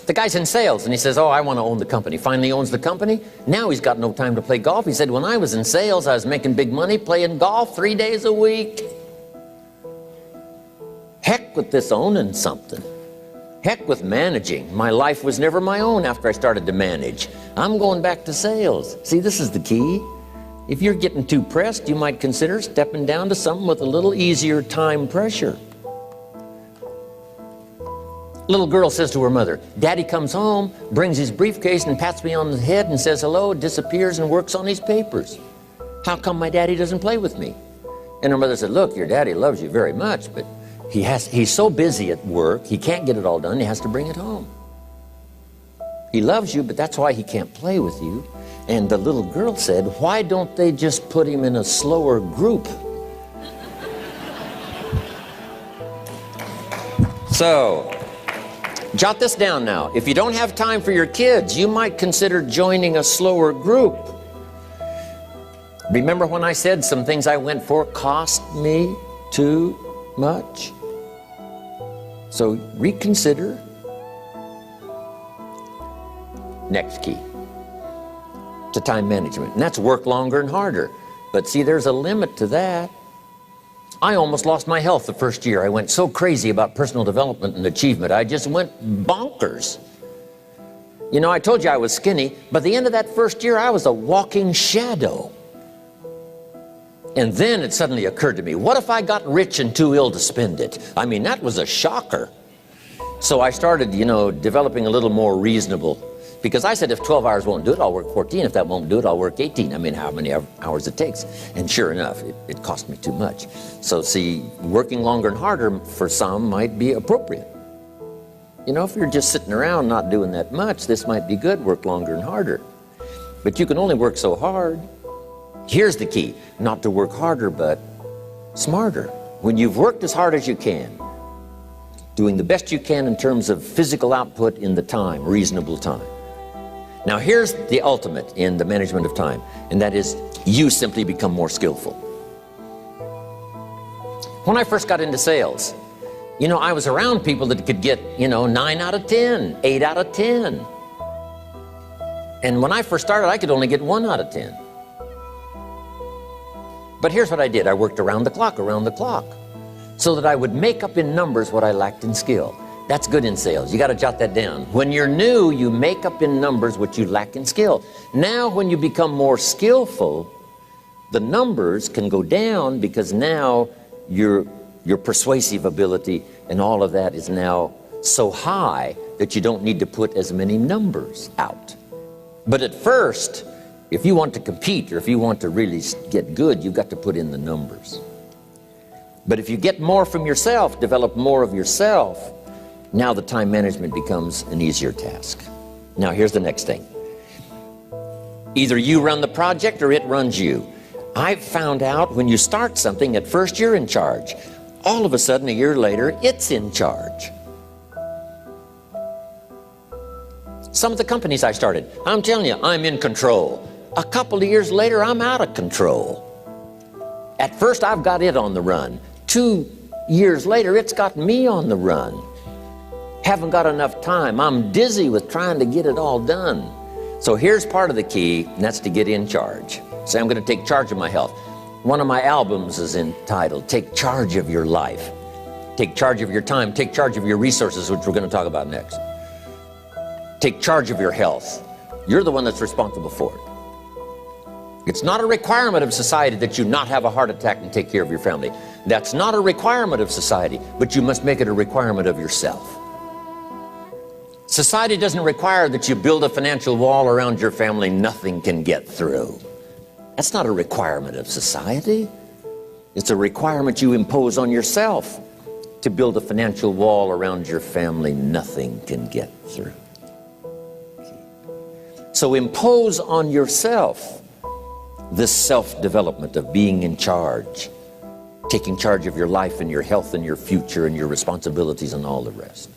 The guy's in sales, and he says, oh, I want to own the company. Finally owns the company. Now he's got no time to play golf. He said, when I was in sales, I was making big money playing golf 3 days a week. Heck with this owning something. Heck with managing. My life was never my own after I started to manage. I'm going back to sales. See, this is the key. If you're getting too pressed, you might consider stepping down to something with a little easier time pressure. Little girl says to her mother, Daddy comes home, brings his briefcase and pats me on the head and says hello, disappears and works on his papers. How come my daddy doesn't play with me? And her mother said, look, your daddy loves you very much, but he's so busy at work, he can't get it all done, he has to bring it home. He loves you, but that's why he can't play with you. And the little girl said, why don't they just put him in a slower group? So, jot this down now. If you don't have time for your kids, you might consider joining a slower group. Remember when I said some things I went for cost me too much? So reconsider. Next key to time management, and that's work longer and harder. But see, there's a limit to that. I almost lost my health the first year. I went so crazy about personal development and achievement. I just went bonkers. You know, I told you I was skinny. By the end of that first year, I was a walking shadow. And then it suddenly occurred to me, what if I got rich and too ill to spend it? I mean, that was a shocker. So I started, you know, developing a little more reasonable. Because I said, if 12 hours won't do it, I'll work 14. If that won't do it, I'll work 18. I mean, how many hours it takes. And sure enough, it cost me too much. So see, working longer and harder for some might be appropriate. You know, if you're just sitting around not doing that much, this might be good, work longer and harder. But you can only work so hard. Here's the key, not to work harder, but smarter. When you've worked as hard as you can, doing the best you can in terms of physical output in the time, reasonable time. Now here's the ultimate in the management of time, and that is you simply become more skillful. When I first got into sales, you know, I was around people that could get, you know, 9 out of 10, 8 out of 10. And when I first started, I could only get 1 out of 10. But here's what I did. I worked around the clock, so that I would make up in numbers what I lacked in skill. That's good in sales. You got to jot that down. When you're new, you make up in numbers what you lack in skill. Now, when you become more skillful, the numbers can go down because now your persuasive ability and all of that is now so high that you don't need to put as many numbers out. But at first, if you want to compete or if you want to really get good, you've got to put in the numbers. But if you get more from yourself, develop more of yourself, now the time management becomes an easier task. Now here's the next thing. Either you run the project or it runs you. I've found out when you start something, at first you're in charge. All of a sudden, a year later, it's in charge. Some of the companies I started, I'm telling you, I'm in control. A couple of years later, I'm out of control. At first, I've got it on the run. 2 years later, it's got me on the run. Haven't got enough time. I'm dizzy with trying to get it all done. So here's part of the key, and that's to get in charge. Say, I'm going to take charge of my health. One of my albums is entitled, Take Charge of Your Life. Take charge of your time. Take charge of your resources, which we're going to talk about next. Take charge of your health. You're the one that's responsible for it. It's not a requirement of society that you not have a heart attack and take care of your family. That's not a requirement of society, but you must make it a requirement of yourself. Society doesn't require that you build a financial wall around your family nothing can get through. That's not a requirement of society. It's a requirement you impose on yourself to build a financial wall around your family nothing can get through. So impose on yourself this self-development of being in charge, taking charge of your life and your health and your future and your responsibilities and all the rest.